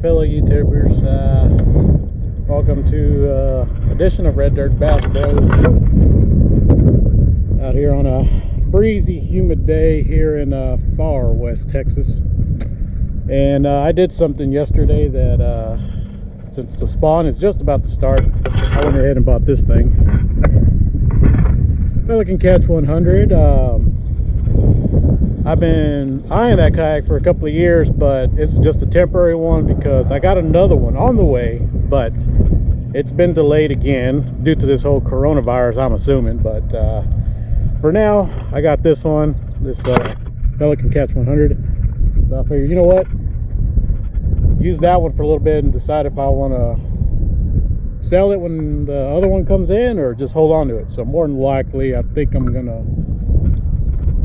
fellow YouTubers, welcome to edition of Red Dirt Bass Bros. Out here on a breezy, humid day here in far West Texas. And I did something yesterday that since the spawn is just about to start, I went ahead and bought this thing. Pelican Catch 100. I've been eyeing that kayak for a couple of years, but it's just a temporary one because I got another one on the way, but it's been delayed again due to this whole coronavirus, I'm assuming. But for now, I got this one, this Pelican Catch 100. So I figured, you know what, use that one for a little bit and decide if I want to sell it when the other one comes in or just hold on to it. So more than likely, I think I'm gonna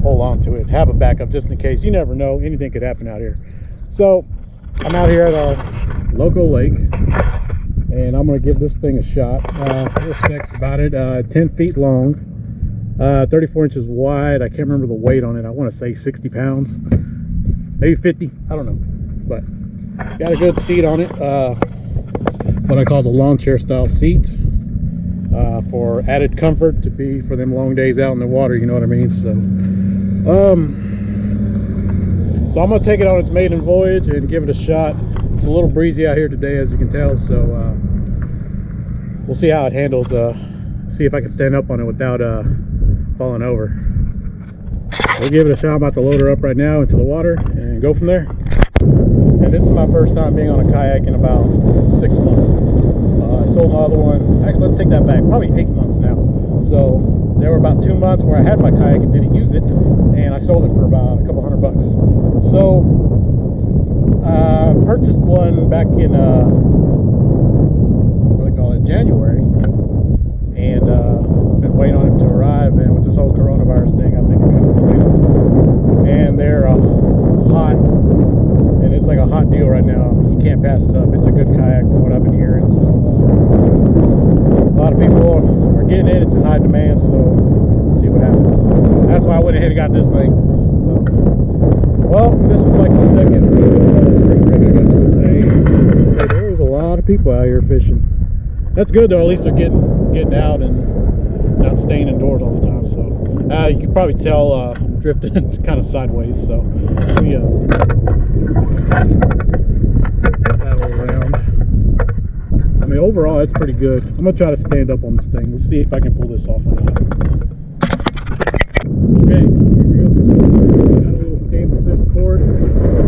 hold on to it, have a backup just in case. You never know, anything could happen out here. So I'm out here at our local lake and I'm gonna give this thing a shot. Little specs about it: 10 feet long, 34 inches wide. I can't remember the weight on it. I want to say 60 pounds, maybe 50, I don't know, but got a good seat on it, what I call the lawn chair style seat, for added comfort, to be for them long days out in the water, you know what I mean. So so I'm gonna take it on its maiden voyage and give it a shot. It's a little breezy out here today, as you can tell, so we'll see how it handles. See if I can stand up on it without falling over. We'll give it a shot. I'm about to load her up right now into the water and go from there. And this is my first time being on a kayak in about 6 months. I sold my other one, actually let's take that back, probably 8 months now. So there were about 2 months where I had my kayak and didn't use it, and I sold it for about a couple $100. So I purchased one back in what do they call it, January, and been waiting on it to arrive. And with this whole coronavirus thing, I think it kind of delayed us. And they're hot, and it's like a hot deal right now. You can't pass it up. It's a good kayak from what I've been hearing. So a lot of people are getting it. It's in high demand, so we'll see what happens. So that's why I went ahead and got this thing. So, well, this is like the second spring break, I guess you would say. So there's a lot of people out here fishing. That's good though. At least they're getting out and not staying indoors all the time. So you can probably tell I'm drifting kind of sideways. So we paddle around. I mean, overall, it's pretty good. I'm gonna try to stand up on this thing. We'll see if I can pull this off or not. Okay, here we go. Got a little stand assist cord.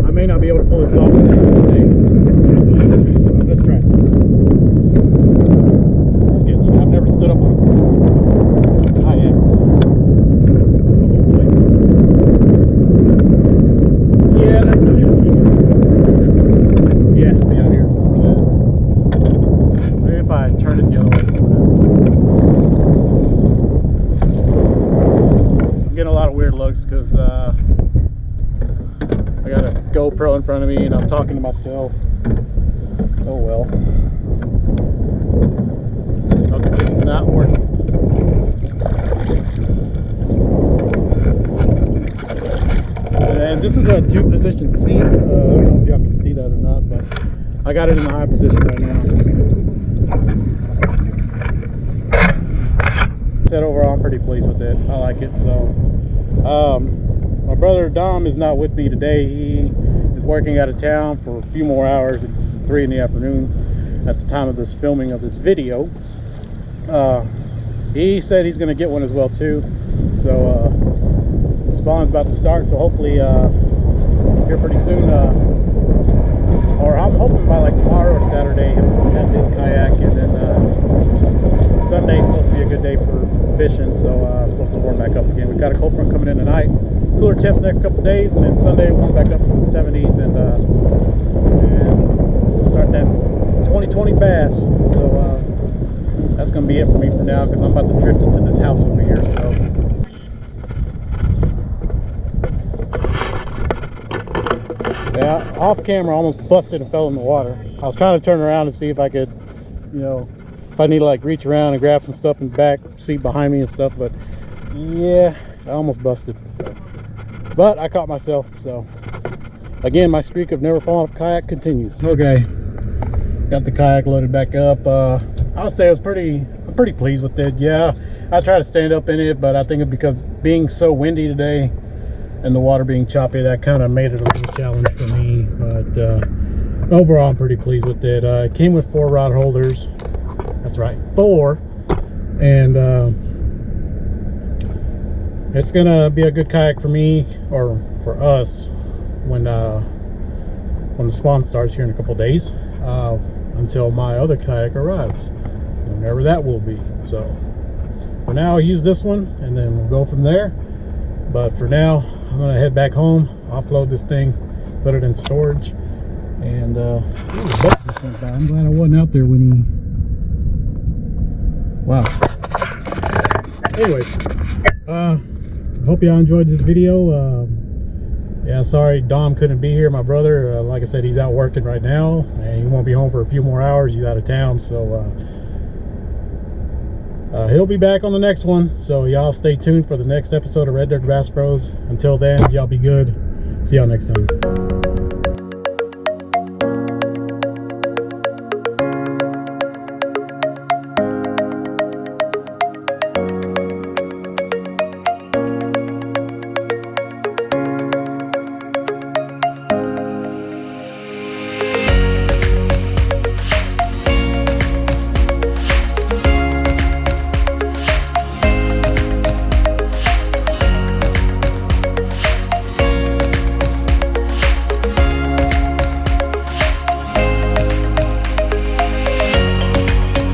I may not be able to pull this off today. Let's try some. This is sketchy. I've never stood up on a kayak. Yeah, that's good. Yeah, be out here for that. Maybe if I turn it the other way, see what happens. I'm getting a lot of weird looks because I got a GoPro in front of me and I'm talking to myself. Oh well. Okay, this is not working. And this is a 2-position seat. I don't know if y'all can see that or not, but I got it in the high position right now. Said overall, I'm pretty pleased with it. I like it. So my brother Dom is not with me today. He is working out of town for a few more hours. It's 3 in the afternoon at the time of this filming of this video. He said he's going to get one as well too. So spawn's about to start, so hopefully here pretty soon, or I'm hoping by like tomorrow or Saturday, he'll have his kayak. And then Sunday is supposed to be a good day for fishing, so it's supposed to warm back up again. We've got a cold front coming in tonight, cooler temps the next couple of days, and then Sunday warm back up into the 70s, and we'll start that 2020 bass. So that's gonna be it for me for now, because I'm about to drift into this house over here. So yeah, off camera, I almost busted and fell in the water. I was trying to turn around and see if I could, you know, if I need to like reach around and grab some stuff in the back seat behind me and stuff, but yeah, I almost busted. So. But I caught myself. So again, my streak of never falling off a kayak continues. Okay, Got the kayak loaded back up. I'll say I'm pretty pleased with it. Yeah, I try to stand up in it, but I think it's because being so windy today and the water being choppy, that kind of made it a little challenge for me. But overall, I'm pretty pleased with it. It came with 4 rod holders. That's right, 4. And it's gonna be a good kayak for me, or for us, when the spawn starts here in a couple days. Until my other kayak arrives, whenever that will be. So for now, I'll use this one and then we'll go from there. But for now, I'm gonna head back home, offload this thing, put it in storage. And the boat just went by. I'm glad I wasn't out there when he, wow. Anyways, hope y'all enjoyed this video. Yeah, sorry Dom couldn't be here, my brother. Like I said, he's out working right now and he won't be home for a few more hours. He's out of town, so he'll be back on the next one. So y'all stay tuned for the next episode of Red Dirt Bass Bros. Until then, y'all be good. See y'all next time.